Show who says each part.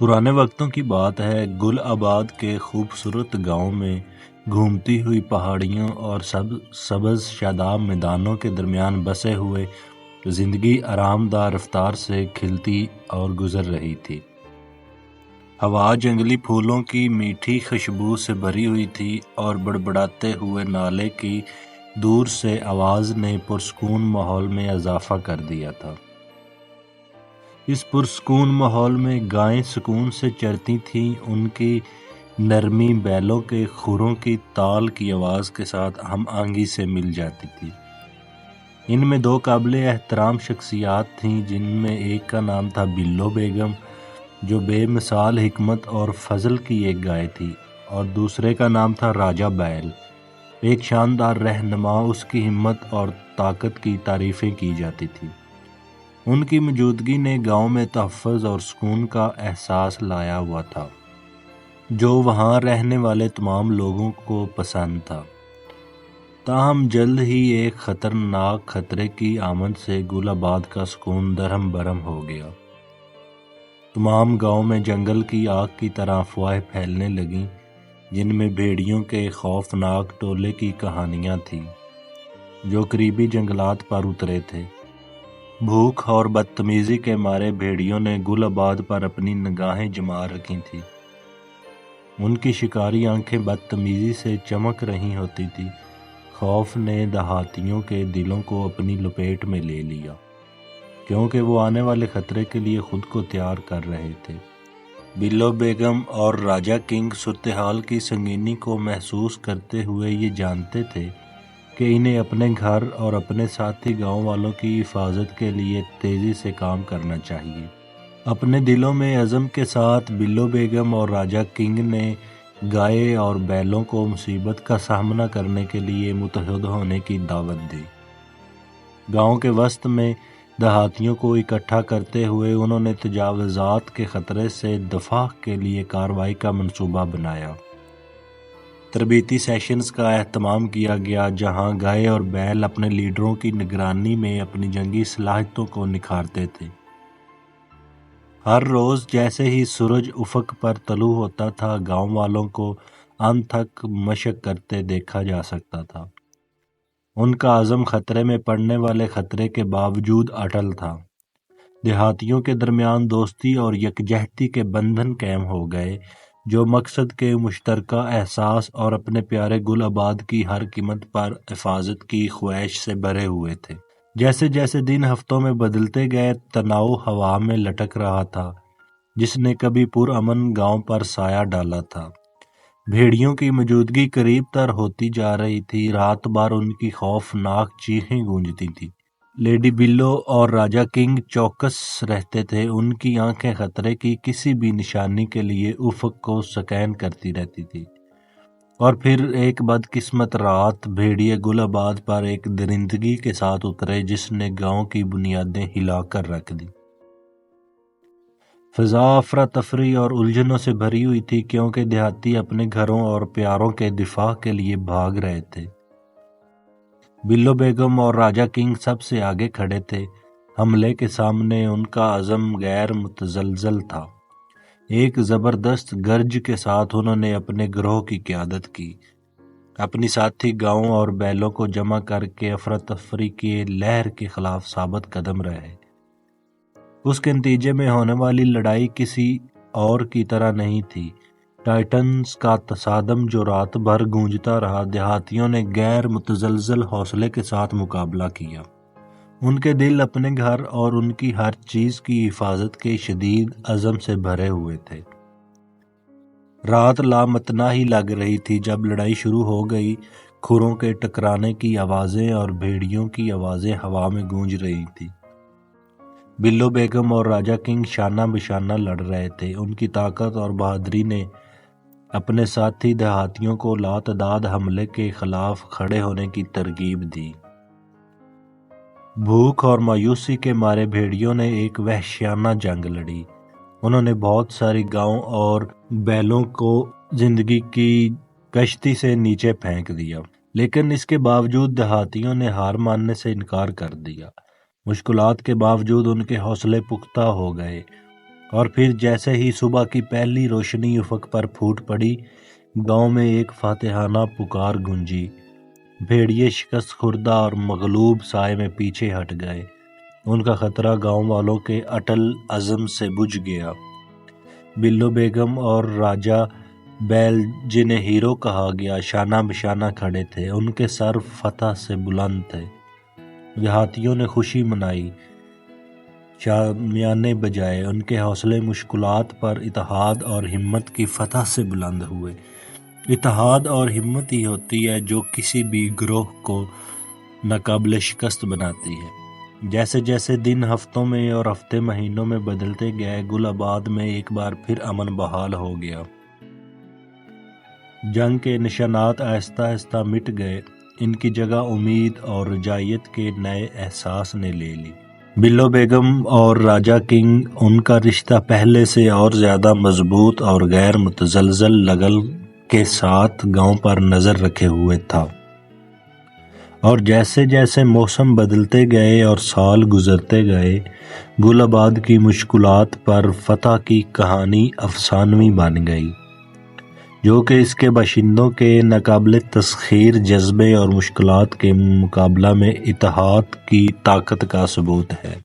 Speaker 1: پرانے وقتوں کی بات ہے، گل آباد کے خوبصورت گاؤں میں گھومتی ہوئی پہاڑیوں اور سبز شاداب میدانوں کے درمیان بسے ہوئے زندگی آرام دہ رفتار سے کھلتی اور گزر رہی تھی۔ ہوا جنگلی پھولوں کی میٹھی خوشبو سے بھری ہوئی تھی اور بڑبڑاتے ہوئے نالے کی دور سے آواز نے پرسکون ماحول میں اضافہ کر دیا تھا۔ اس پرسکون ماحول میں گائیں سکون سے چرتی تھیں، ان کی نرمی بیلوں کے کھروں کی تال کی آواز کے ساتھ ہم آہنگی سے مل جاتی تھی۔ ان میں دو قابل احترام شخصیات تھیں، جن میں ایک کا نام تھا بلو بیگم، جو بے مثال حکمت اور فضل کی ایک گائے تھی، اور دوسرے کا نام تھا راجہ بیل، ایک شاندار رہنما۔ اس کی ہمت اور طاقت کی تعریفیں کی جاتی تھی۔ ان کی موجودگی نے گاؤں میں تحفظ اور سکون کا احساس لایا ہوا تھا، جو وہاں رہنے والے تمام لوگوں کو پسند تھا۔ تاہم جلد ہی ایک خطرناک خطرے کی آمد سے گل آباد کا سکون درہم برہم ہو گیا۔ تمام گاؤں میں جنگل کی آگ کی طرح افواہیں پھیلنے لگیں، جن میں بھیڑیوں کے خوفناک ٹولے کی کہانیاں تھیں، جو قریبی جنگلات پر اترے تھے۔ بھوک اور بدتمیزی کے مارے بھیڑیوں نے گل آباد پر اپنی نگاہیں جما رکھی تھیں۔ ان کی شکاری آنکھیں بدتمیزی سے چمک رہی ہوتی تھی۔ خوف نے دیہاتیوں کے دلوں کو اپنی لپیٹ میں لے لیا، کیونکہ وہ آنے والے خطرے کے لیے خود کو تیار کر رہے تھے۔ بلو بیگم اور راجہ کنگ صورتحال کی سنگینی کو محسوس کرتے ہوئے یہ جانتے تھے کہ انہیں اپنے گھر اور اپنے ساتھی گاؤں والوں کی حفاظت کے لیے تیزی سے کام کرنا چاہیے۔ اپنے دلوں میں عزم کے ساتھ بلو بیگم اور راجہ کنگ نے گائے اور بیلوں کو مصیبت کا سامنا کرنے کے لیے متحد ہونے کی دعوت دی۔ گاؤں کے وسط میں دیہاتیوں کو اکٹھا کرتے ہوئے انہوں نے تجاوزات کے خطرے سے دفاع کے لیے کارروائی کا منصوبہ بنایا۔ تربیتی سیشنز کا اہتمام کیا گیا، جہاں گائے اور بیل اپنے لیڈروں کی نگرانی میں اپنی جنگی صلاحیتوں کو نکھارتے تھے۔ ہر روز جیسے ہی سورج افق پر طلوع ہوتا تھا، گاؤں والوں کو انتھک مشق کرتے دیکھا جا سکتا تھا۔ ان کا عزم خطرے میں پڑنے والے خطرے کے باوجود اٹل تھا۔ دیہاتیوں کے درمیان دوستی اور یکجہتی کے بندھن قائم ہو گئے، جو مقصد کے مشترکہ احساس اور اپنے پیارے گل آباد کی ہر قیمت پر حفاظت کی خواہش سے بھرے ہوئے تھے۔ جیسے جیسے دن ہفتوں میں بدلتے گئے، تناؤ ہوا میں لٹک رہا تھا، جس نے کبھی پرامن گاؤں پر سایہ ڈالا تھا۔ بھیڑیوں کی موجودگی قریب تر ہوتی جا رہی تھی، رات بھر ان کی خوفناک چیخیں گونجتی تھیں۔ لیڈی بلو اور راجہ کنگ چوکس رہتے تھے، ان کی آنکھیں خطرے کی کسی بھی نشانی کے لیے افق کو سکین کرتی رہتی تھی۔ اور پھر ایک بدقسمت رات، بھیڑیے گل آباد پر ایک درندگی کے ساتھ اترے جس نے گاؤں کی بنیادیں ہلا کر رکھ دی۔ فضا افراتفری اور الجھنوں سے بھری ہوئی تھی، کیونکہ دیہاتی اپنے گھروں اور پیاروں کے دفاع کے لیے بھاگ رہے تھے۔ بلو بیگم اور راجہ کنگ سب سے آگے کھڑے تھے۔ حملے کے سامنے ان کا عزم غیر متزلزل تھا۔ ایک زبردست گرج کے ساتھ انہوں نے اپنے گروہ کی قیادت کی، اپنی ساتھی گاؤں اور بیلوں کو جمع کر کے افراتفری کی لہر کے خلاف ثابت قدم رہے۔ اس کے نتیجے میں ہونے والی لڑائی کسی اور کی طرح نہیں تھی۔ ٹائٹنز کا تصادم جو رات بھر گونجتا رہا، دیہاتیوں نے غیر متزلزل حوصلے کے ساتھ مقابلہ کیا۔ ان کے دل اپنے گھر اور ان کی ہر چیز کی حفاظت کے شدید عزم سے بھرے ہوئے تھے۔ رات لامتناہی ہی لگ رہی تھی جب لڑائی شروع ہو گئی۔ کھروں کے ٹکرانے کی آوازیں اور بھیڑیوں کی آوازیں ہوا میں گونج رہی تھی۔ بلو بیگم اور راجہ کنگ شانہ بشانہ لڑ رہے تھے۔ ان کی طاقت اور بہادری نے اپنے ساتھی دیہاتیوں کو لاتعداد حملے کے خلاف کھڑے ہونے کی ترغیب دی۔ بھوک اور مایوسی کے مارے بھیڑیوں نے ایک وحشیانہ جنگ لڑی۔ انہوں نے بہت ساری گاؤں اور بیلوں کو زندگی کی کشتی سے نیچے پھینک دیا، لیکن اس کے باوجود دیہاتیوں نے ہار ماننے سے انکار کر دیا۔ مشکلات کے باوجود ان کے حوصلے پختہ ہو گئے اور پھر جیسے ہی صبح کی پہلی روشنی افق پر پھوٹ پڑی، گاؤں میں ایک فاتحانہ پکار گونجی۔ بھیڑیے شکست خوردہ اور مغلوب سائے میں پیچھے ہٹ گئے۔ ان کا خطرہ گاؤں والوں کے اٹل عزم سے بجھ گیا۔ بلو بیگم اور راجہ بیل، جنہیں ہیرو کہا گیا، شانہ بشانہ کھڑے تھے۔ ان کے سر فتح سے بلند تھے۔ دیہاتیوں نے خوشی منائی، شامیانے بجائے۔ ان کے حوصلے مشکلات پر اتحاد اور ہمت کی فتح سے بلند ہوئے۔ اتحاد اور ہمت ہی ہوتی ہے جو کسی بھی گروہ کو ناقابل شکست بناتی ہے۔ جیسے جیسے دن ہفتوں میں اور ہفتے مہینوں میں بدلتے گئے، گل آباد میں ایک بار پھر امن بحال ہو گیا۔ جنگ کے نشانات آہستہ آہستہ مٹ گئے۔ ان کی جگہ امید اور رجائیت کے نئے احساس نے لے لی۔ بلو بیگم اور راجہ کنگ، ان کا رشتہ پہلے سے اور زیادہ مضبوط اور غیر متزلزل لگن کے ساتھ گاؤں پر نظر رکھے ہوئے تھا۔ اور جیسے جیسے موسم بدلتے گئے اور سال گزرتے گئے، گل آباد کی مشکلات پر فتح کی کہانی افسانوی بن گئی، جو کہ اس کے باشندوں کے ناقابل تسخیر جذبے اور مشکلات کے مقابلہ میں اتحاد کی طاقت کا ثبوت ہے۔